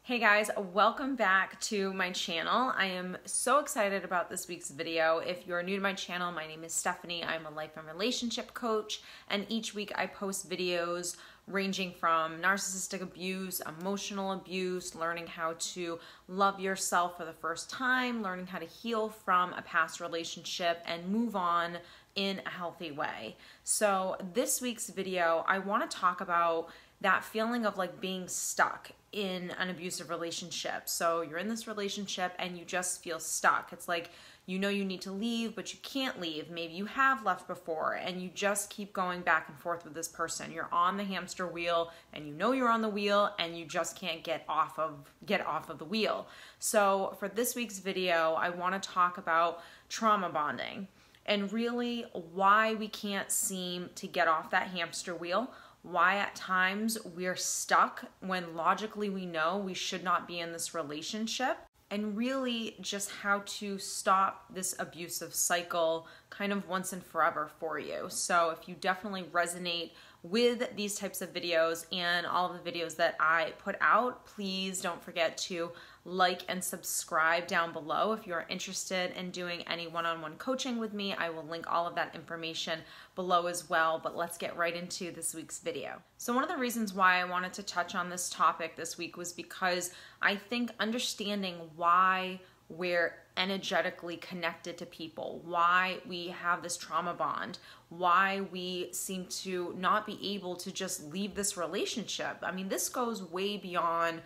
Hey guys, welcome back to my channel. I am so excited about this week's video. If you're new to my channel, my name is Stephanie. I'm a life and relationship coach, and each week I post videos ranging from narcissistic abuse, emotional abuse, learning how to love yourself for the first time, learning how to heal from a past relationship and move on in a healthy way. So this week's video, I want to talk about that feeling of like being stuck in an abusive relationship. So you're in this relationship and you just feel stuck. It's like you know you need to leave, but you can't leave. Maybe you have left before and you just keep going back and forth with this person. You're on the hamster wheel and you know you're on the wheel and you just can't get off of the wheel. So for this week's video, I want to talk about trauma bonding and really why we can't seem to get off that hamster wheel. Why at times we're stuck when logically we know we should not be in this relationship, and really just how to stop this abusive cycle kind of once and forever for you. So if you definitely resonate with these types of videos and all of the videos that I put out, please don't forget to like and subscribe down below. If you're interested in doing any one-on-one coaching with me, I will link all of that information below as well. But let's get right into this week's video. So one of the reasons why I wanted to touch on this topic this week was because I think understanding why we're energetically connected to people, why we have this trauma bond, why we seem to not be able to just leave this relationship. I mean, this goes way beyond,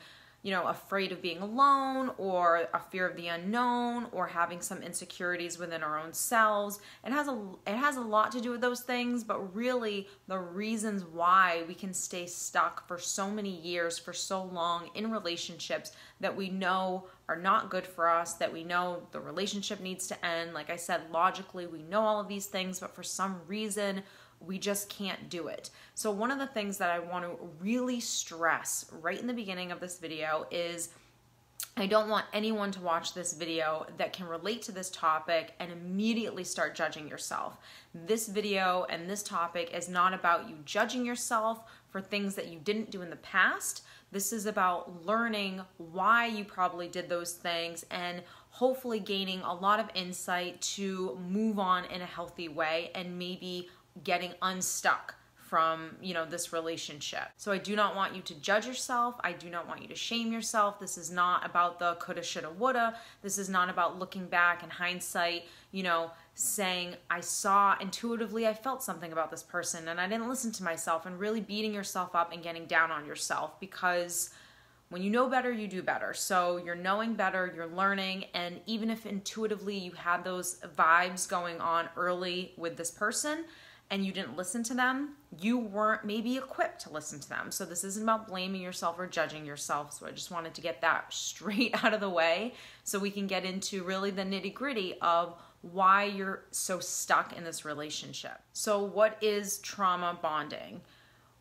afraid of being alone or a fear of the unknown or having some insecurities within our own selves. It has a lot to do with those things, but really the reasons why we can stay stuck for so many years, for so long in relationships that we know are not good for us, that we know the relationship needs to end. Like I said, logically, we know all of these things, but for some reason, we just can't do it. So one of the things that I want to really stress right in the beginning of this video is I don't want anyone to watch this video that can relate to this topic and immediately start judging yourself. This video and this topic is not about you judging yourself for things that you didn't do in the past. This is about learning why you probably did those things and hopefully gaining a lot of insight to move on in a healthy way and maybe getting unstuck from, this relationship. So I do not want you to judge yourself. I do not want you to shame yourself. This is not about the coulda, shoulda, woulda. This is not about looking back in hindsight, saying I saw intuitively, I felt something about this person and I didn't listen to myself, and really beating yourself up and getting down on yourself, because when you know better, you do better. So you're knowing better, you're learning, and even if intuitively you had those vibes going on early with this person and you didn't listen to them, you weren't maybe equipped to listen to them. So this isn't about blaming yourself or judging yourself. So I just wanted to get that straight out of the way so we can get into really the nitty-gritty of why you're so stuck in this relationship. So what is trauma bonding?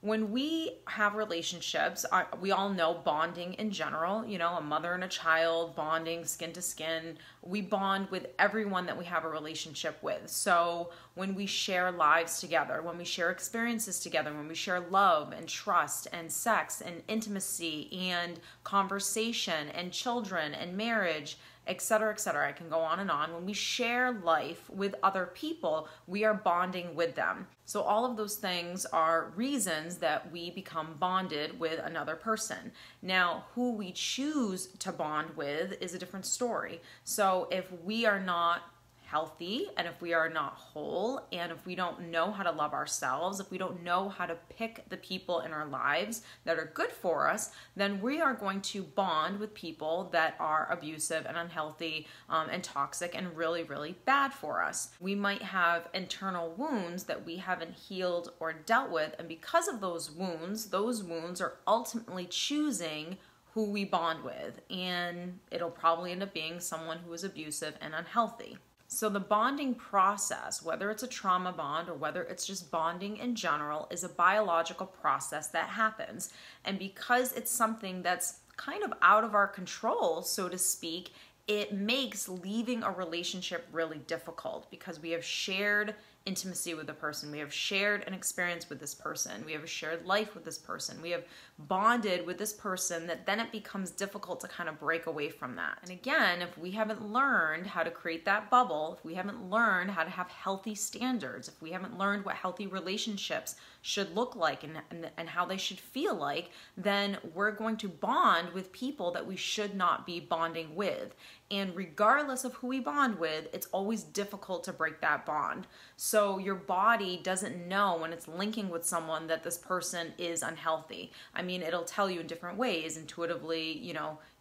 When we have relationships, we all know bonding in general, a mother and a child bonding skin to skin. We bond with everyone that we have a relationship with. So when we share lives together, when we share experiences together, when we share love and trust and sex and intimacy and conversation and children and marriage, etc., etc. I can go on and on. When we share life with other people, we are bonding with them. So all of those things are reasons that we become bonded with another person. Now, who we choose to bond with is a different story. So if we are not healthy, and if we are not whole, and if we don't know how to love ourselves, if we don't know how to pick the people in our lives that are good for us, then we are going to bond with people that are abusive and unhealthy and toxic and really, really bad for us. We might have internal wounds that we haven't healed or dealt with, and because of those wounds are ultimately choosing who we bond with, and it'll probably end up being someone who is abusive and unhealthy. So the bonding process, whether it's a trauma bond or whether it's just bonding in general, is a biological process that happens. And because it's something that's kind of out of our control, so to speak, it makes leaving a relationship really difficult because we have shared intimacy with the person. We have shared an experience with this person. We have a shared life with this person. We have bonded with this person, that then it becomes difficult to kind of break away from that. And again, if we haven't learned how to create that bubble, if we haven't learned how to have healthy standards, if we haven't learned what healthy relationships should look like and how they should feel like, then we're going to bond with people that we should not be bonding with. And regardless of who we bond with, it's always difficult to break that bond. So your body doesn't know when it's linking with someone that this person is unhealthy. I mean, it'll tell you in different ways. Intuitively,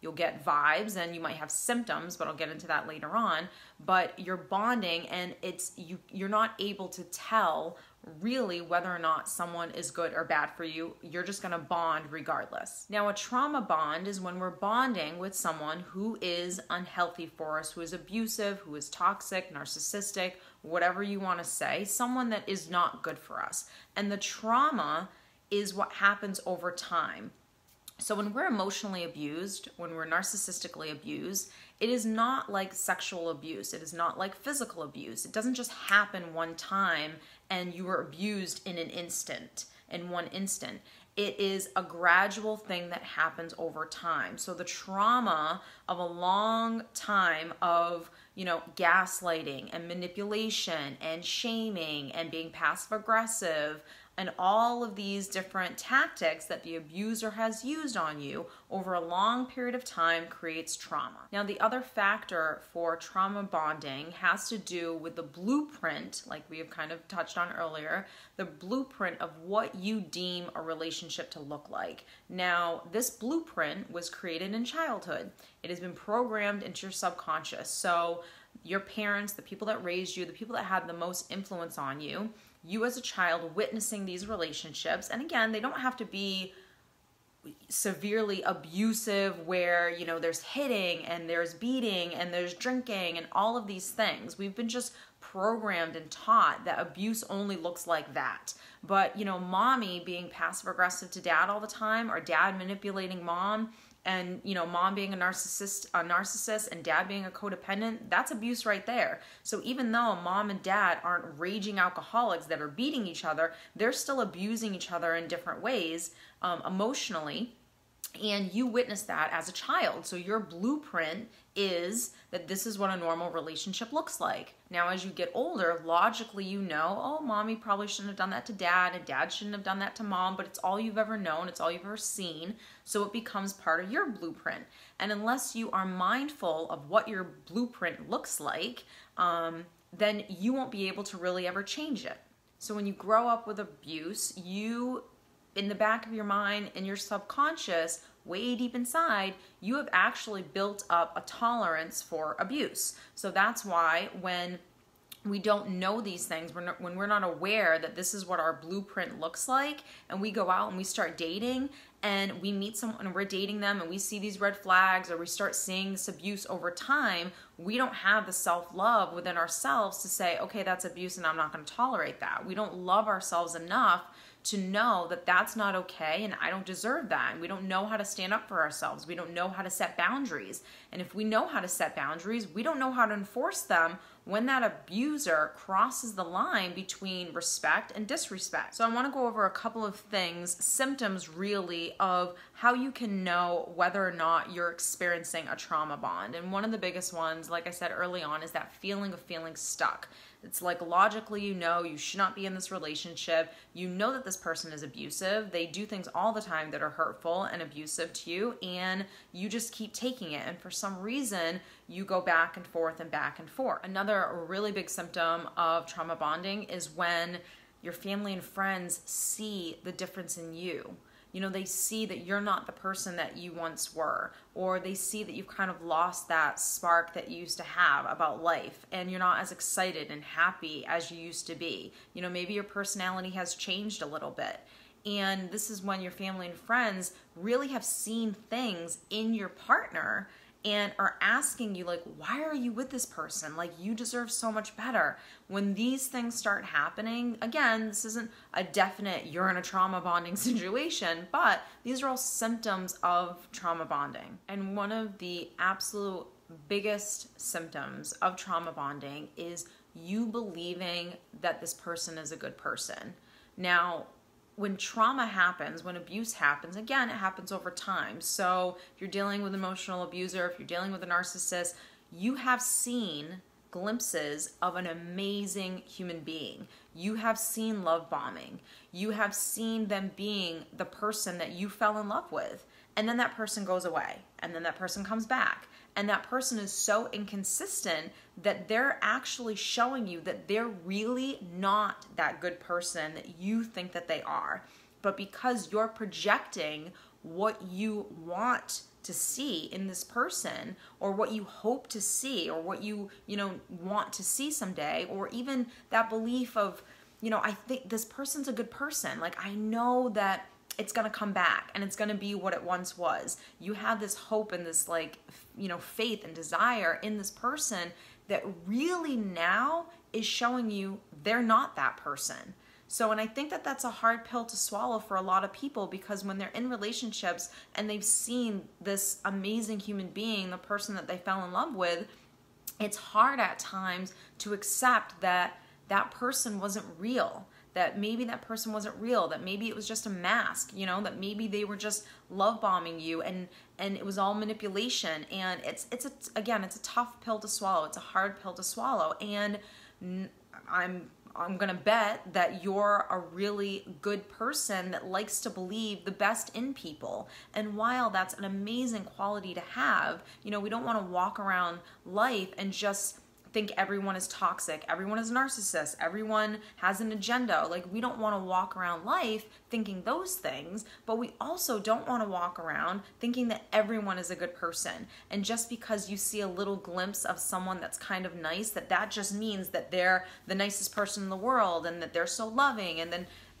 you'll get vibes and you might have symptoms, but I'll get into that later on. But you're bonding, and you're not able to tell really whether or not someone is good or bad for you. You're just going to bond regardless. Now, a trauma bond is when we're bonding with someone who is unhealthy for us, who is abusive, who is toxic, narcissistic, whatever you want to say, someone that is not good for us. And the trauma is what happens over time. So when we're emotionally abused, when we're narcissistically abused, it is not like sexual abuse. It is not like physical abuse. It doesn't just happen one time and you were abused in one instant. It is a gradual thing that happens over time. So the trauma of a long time of, gaslighting and manipulation and shaming and being passive aggressive and all of these different tactics that the abuser has used on you over a long period of time creates trauma. Now, the other factor for trauma bonding has to do with the blueprint, like we have kind of touched on earlier, the blueprint of what you deem a relationship to look like. Now, this blueprint was created in childhood. It has been programmed into your subconscious. So your parents, the people that raised you, the people that had the most influence on you as a child witnessing these relationships. And again, they don't have to be severely abusive where, there's hitting and there's beating and there's drinking and all of these things. We've been just programmed and taught that abuse only looks like that. But, mommy being passive aggressive to dad all the time, or dad manipulating mom, and mom being a narcissist and dad being a codependent, that's abuse right there. So even though mom and dad aren't raging alcoholics that are beating each other, they're still abusing each other in different ways emotionally. And you witness that as a child. So your blueprint is that this is what a normal relationship looks like. Now, as you get older, logically, oh, mommy probably shouldn't have done that to dad, and dad shouldn't have done that to mom, but it's all you've ever known. It's all you've ever seen. So it becomes part of your blueprint. And unless you are mindful of what your blueprint looks like, then you won't be able to really ever change it. So when you grow up with abuse, in the back of your mind, in your subconscious, way deep inside, you have actually built up a tolerance for abuse. So that's why when we don't know these things, when we're not aware that this is what our blueprint looks like, and we go out and we start dating and we meet someone and we're dating them and we see these red flags, or we start seeing this abuse over time, we don't have the self-love within ourselves to say, okay, that's abuse and I'm not going to tolerate that. We don't love ourselves enough to know that that's not okay and I don't deserve that. And we don't know how to stand up for ourselves. We don't know how to set boundaries. And if we know how to set boundaries, we don't know how to enforce them when that abuser crosses the line between respect and disrespect. So I want to go over a couple of things, symptoms really, of how you can know whether or not you're experiencing a trauma bond. And one of the biggest ones, like I said early on, is that feeling of feeling stuck. It's like logically you should not be in this relationship. You know that this person is abusive. They do things all the time that are hurtful and abusive to you, and you just keep taking it. And for some reason, you go back and forth and back and forth. Another really big symptom of trauma bonding is when your family and friends see the difference in you. They see that you're not the person that you once were, or they see that you've kind of lost that spark that you used to have about life, and you're not as excited and happy as you used to be. Maybe your personality has changed a little bit. And this is when your family and friends really have seen things in your partner and are asking you, like, why are you with this person? Like, you deserve so much better. When these things start happening, again, this isn't a definite you're in a trauma bonding situation, but these are all symptoms of trauma bonding. And one of the absolute biggest symptoms of trauma bonding is you believing that this person is a good person. Now, when trauma happens, when abuse happens, again, it happens over time. So if you're dealing with an emotional abuser, if you're dealing with a narcissist, you have seen glimpses of an amazing human being. You have seen love bombing. You have seen them being the person that you fell in love with. And then that person goes away. And then that person comes back. And that person is so inconsistent that they're actually showing you that they're really not that good person that you think that they are. But because you're projecting what you want to see in this person, or what you hope to see, or what you want to see someday, or even that belief of, I think this person's a good person. Like, I know that it's going to come back and it's going to be what it once was. You have this hope and this faith and desire in this person that really now is showing you they're not that person. So, and I think that that's a hard pill to swallow for a lot of people, because when they're in relationships and they've seen this amazing human being, the person that they fell in love with, it's hard at times to accept that that person wasn't real. That maybe that person wasn't real, that maybe it was just a mask, that maybe they were just love bombing you and it was all manipulation. And it's a tough pill to swallow. It's a hard pill to swallow. And I'm going to bet that you're a really good person that likes to believe the best in people. And while that's an amazing quality to have, we don't want to walk around life and just think everyone is toxic, everyone is a narcissist, everyone has an agenda. Like, we don't want to walk around life thinking those things, but we also don't want to walk around thinking that everyone is a good person. And just because you see a little glimpse of someone that's kind of nice, that just means that they're the nicest person in the world and that they're so loving,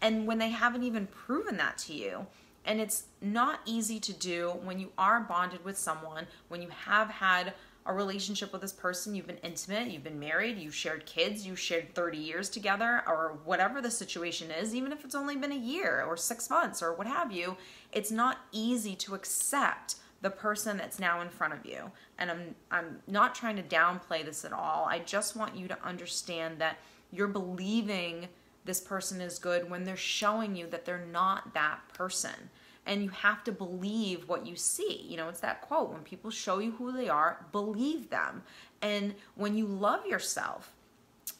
and when they haven't even proven that to you. And it's not easy to do when you are bonded with someone, when you have had a relationship with this person, you've been intimate, you've been married, you've shared kids, you've shared 30 years together, or whatever the situation is, even if it's only been a year or 6 months or what have you. It's not easy to accept the person that's now in front of you. And I'm not trying to downplay this at all. I just want you to understand that you're believing this person is good when they're showing you that they're not that person. And you have to believe what you see. It's that quote, when people show you who they are, believe them. And when you love yourself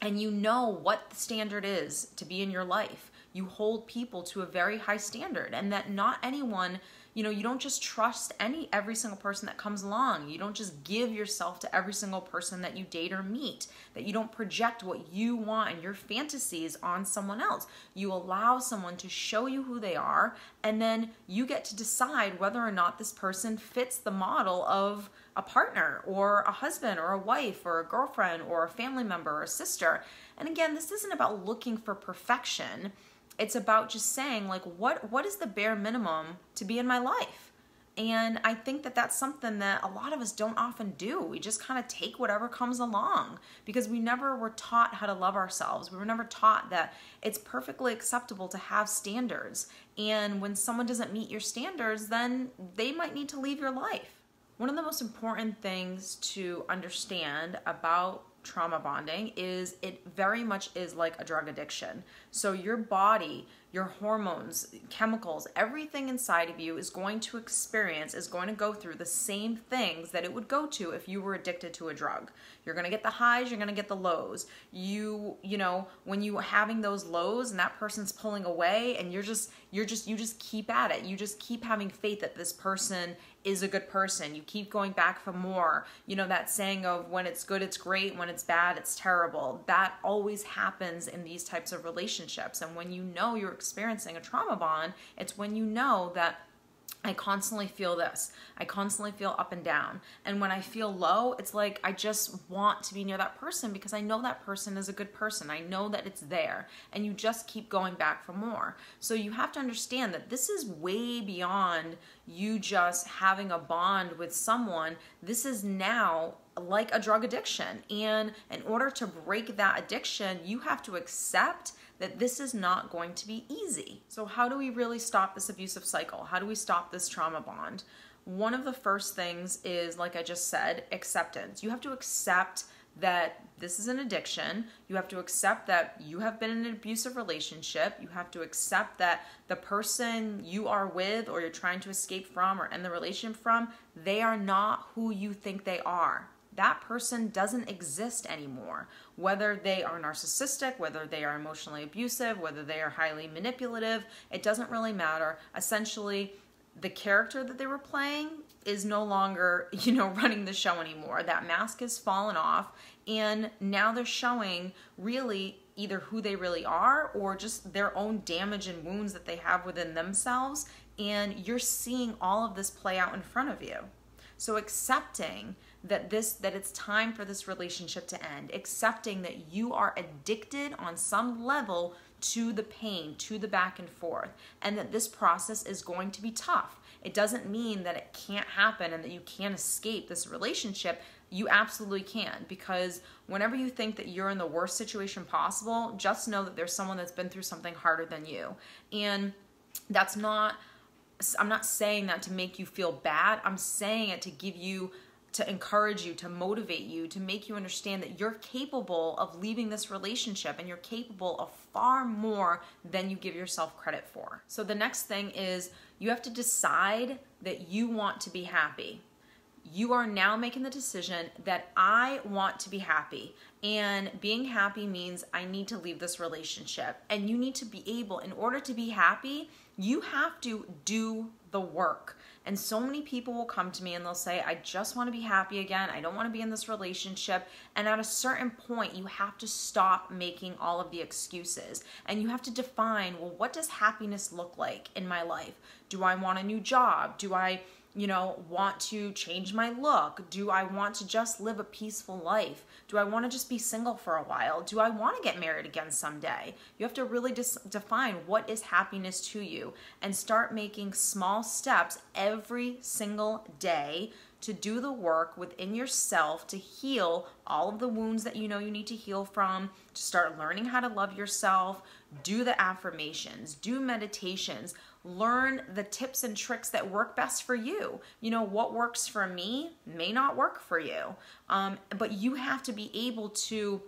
and you know what the standard is to be in your life, you hold people to a very high standard, and that not anyone, you don't just trust every single person that comes along. You don't just give yourself to every single person that you date or meet, that you don't project what you want and your fantasies on someone else. You allow someone to show you who they are, and then you get to decide whether or not this person fits the model of a partner or a husband or a wife or a girlfriend or a family member or a sister. And again, this isn't about looking for perfection. It's about just saying, like, what is the bare minimum to be in my life? And I think that that's something that a lot of us don't often do. We just kind of take whatever comes along, because we never were taught how to love ourselves. We were never taught that it's perfectly acceptable to have standards. And when someone doesn't meet your standards, then they might need to leave your life. One of the most important things to understand about trauma bonding is it very much is like a drug addiction. So your body, your hormones, chemicals, everything inside of you is going to go through the same things that it would go to if you were addicted to a drug. You're going to get the highs, you're going to get the lows. You know, when you are having those lows and that person's pulling away and you just keep at it. You just keep having faith that this person is a good person. You keep going back for more. You know, that saying of when it's good, it's great. When it's bad, it's terrible. That always happens in these types of relationships. And when you know you're experiencing a trauma bond, it's when you know that I constantly feel this. I constantly feel up and down. And when I feel low, it's like I just want to be near that person because I know that person is a good person. I know that it's there. And you just keep going back for more. So you have to understand that this is way beyond you just having a bond with someone. This is now like a drug addiction. And in order to break that addiction, you have to accept that this is not going to be easy. So how do we really stop this abusive cycle? How do we stop this trauma bond? One of the first things is, like I just said, acceptance. You have to accept that this is an addiction. You have to accept that you have been in an abusive relationship. You have to accept that the person you are with or you're trying to escape from or end the relationship from, they are not who you think they are. That person doesn't exist anymore. Whether they are narcissistic, whether they are emotionally abusive, whether they are highly manipulative, it doesn't really matter. Essentially, the character that they were playing is no longer, running the show anymore. That mask has fallen off, and now they're showing really either who they really are or just their own damage and wounds that they have within themselves, and you're seeing all of this play out in front of you. So accepting that it's time for this relationship to end, accepting that you are addicted on some level to the pain, to the back and forth, and that this process is going to be tough. It doesn't mean that it can't happen and that you can't escape this relationship. You absolutely can, because whenever you think that you're in the worst situation possible, just know that there's someone that's been through something harder than you. And I'm not saying that to make you feel bad. I'm saying it to encourage you, to motivate you, to make you understand that you're capable of leaving this relationship and you're capable of far more than you give yourself credit for. So the next thing is you have to decide that you want to be happy. You are now making the decision that I want to be happy, and being happy means I need to leave this relationship. And you need to be able, in order to be happy, you have to do the work. And so many people will come to me and they'll say, I just want to be happy again. I don't want to be in this relationship. And at a certain point, you have to stop making all of the excuses. And you have to define, well, what does happiness look like in my life? Do I want a new job? Do I want to change my look? Do I want to just live a peaceful life? Do I want to just be single for a while? Do I want to get married again someday? You have to really define what is happiness to you and start making small steps every single day to do the work within yourself to heal all of the wounds that you need to heal from, to start learning how to love yourself, do the affirmations, do meditations, learn the tips and tricks that work best for you. What works for me may not work for you, but you have to be able to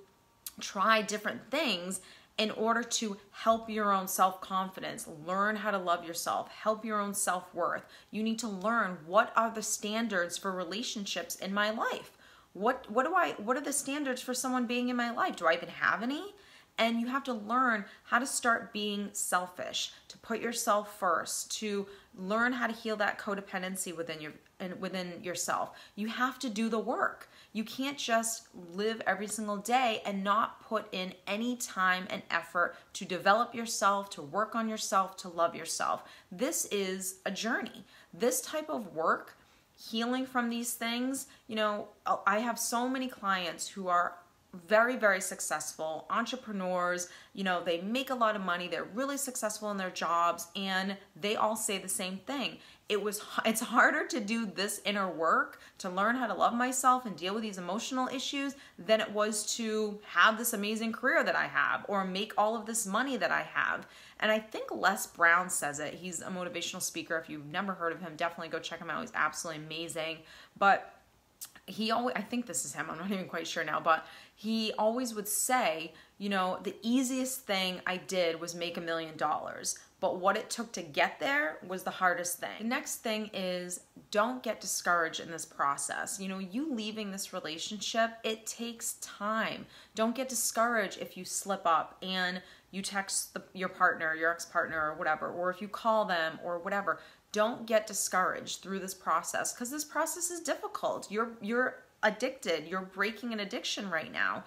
try different things in order to help your own self-confidence, learn how to love yourself, help your own self-worth. You need to learn, what are the standards for relationships in my life? What are the standards for someone being in my life? Do I even have any? And you have to learn how to start being selfish, to put yourself first, to learn how to heal that codependency within yourself. You have to do the work. You can't just live every single day and not put in any time and effort to develop yourself, to work on yourself, to love yourself. This is a journey. This type of work, healing from these things, I have so many clients who are very, very successful entrepreneurs. They make a lot of money. They're really successful in their jobs, and they all say the same thing. It's harder to do this inner work, to learn how to love myself and deal with these emotional issues, than it was to have this amazing career that I have or make all of this money that I have. And I think Les Brown says it. He's a motivational speaker. If you've never heard of him, definitely go check him out. He's absolutely amazing. But I think this is him, I'm not even quite sure now, but he always would say, the easiest thing I did was make $1 million, but what it took to get there was the hardest thing. The next thing is, don't get discouraged in this process. You leaving this relationship, it takes time. Don't get discouraged if you slip up and you text your partner, your ex-partner or whatever, or if you call them or whatever. Don't get discouraged through this process, because this process is difficult. You're addicted. You're breaking an addiction right now.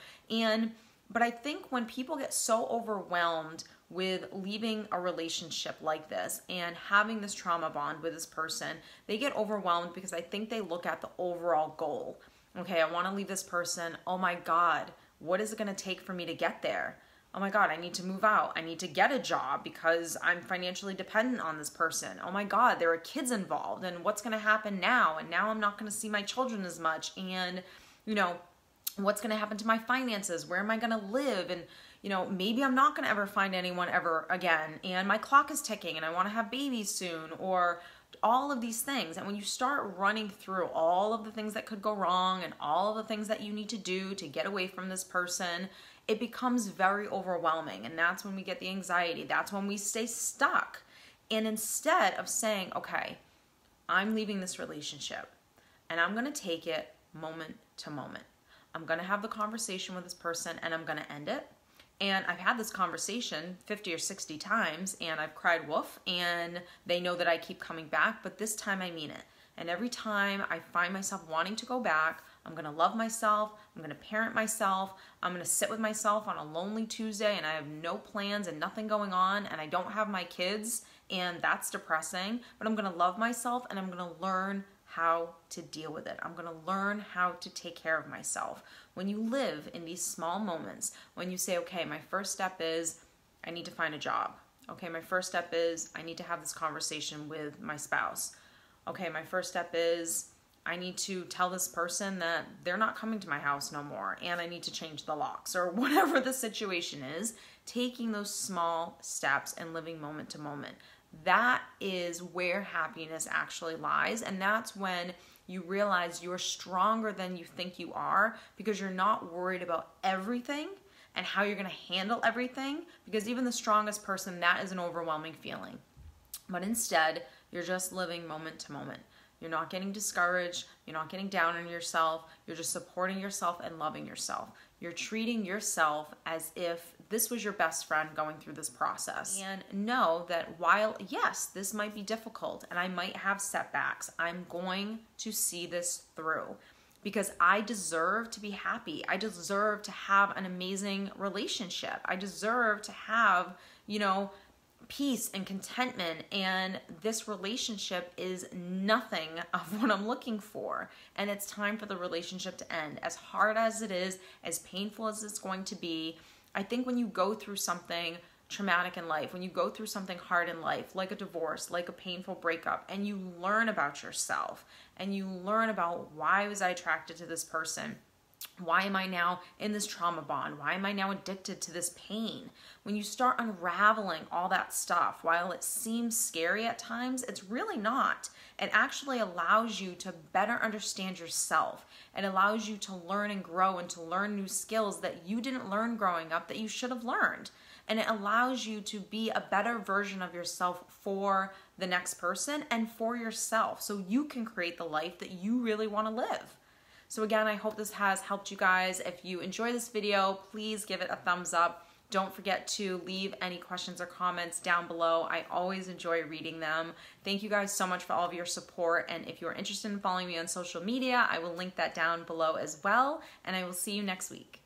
But I think when people get so overwhelmed with leaving a relationship like this and having this trauma bond with this person, they get overwhelmed because I think they look at the overall goal. Okay, I want to leave this person. Oh my God, what is it going to take for me to get there? Oh my God, I need to move out. I need to get a job because I'm financially dependent on this person. Oh my God, there are kids involved, and what's going to happen now? And now I'm not going to see my children as much. And, what's going to happen to my finances? Where am I going to live? And, maybe I'm not going to ever find anyone ever again. And my clock is ticking and I want to have babies soon. Or, all of these things. And when you start running through all of the things that could go wrong and all of the things that you need to do to get away from this person, it becomes very overwhelming. And that's when we get the anxiety. That's when we stay stuck. And instead of saying, okay, I'm leaving this relationship and I'm going to take it moment to moment. I'm going to have the conversation with this person and I'm going to end it. And I've had this conversation 50 or 60 times and I've cried wolf, and they know that I keep coming back, but this time I mean it. And every time I find myself wanting to go back, I'm going to love myself, I'm going to parent myself, I'm going to sit with myself on a lonely Tuesday and I have no plans and nothing going on and I don't have my kids, and that's depressing, but I'm going to love myself and I'm going to learn how to deal with it. I'm going to learn how to take care of myself. When you live in these small moments, when you say, okay, my first step is I need to find a job. Okay, my first step is I need to have this conversation with my spouse. Okay, my first step is I need to tell this person that they're not coming to my house no more and I need to change the locks, or whatever the situation is. Taking those small steps and living moment to moment. That is where happiness actually lies. And that's when you realize you're stronger than you think you are, because you're not worried about everything and how you're going to handle everything, because even the strongest person, that is an overwhelming feeling. But instead, you're just living moment to moment. You're not getting discouraged. You're not getting down on yourself. You're just supporting yourself and loving yourself. You're treating yourself as if this was your best friend going through this process. And know that while, yes, this might be difficult and I might have setbacks, I'm going to see this through, because I deserve to be happy. I deserve to have an amazing relationship. I deserve to have, peace and contentment, and this relationship is nothing of what I'm looking for, and it's time for the relationship to end. As hard as it is, as painful as it's going to be, I think when you go through something traumatic in life, when you go through something hard in life, like a divorce, like a painful breakup, and you learn about yourself, and you learn about why was I attracted to this person? Why am I now in this trauma bond? Why am I now addicted to this pain? When you start unraveling all that stuff, while it seems scary at times, it's really not. It actually allows you to better understand yourself. It allows you to learn and grow and to learn new skills that you didn't learn growing up that you should have learned. And it allows you to be a better version of yourself for the next person and for yourself, so you can create the life that you really want to live. So again, I hope this has helped you guys. If you enjoy this video, please give it a thumbs up. Don't forget to leave any questions or comments down below. I always enjoy reading them. Thank you guys so much for all of your support. And if you're interested in following me on social media, I will link that down below as well. And I will see you next week.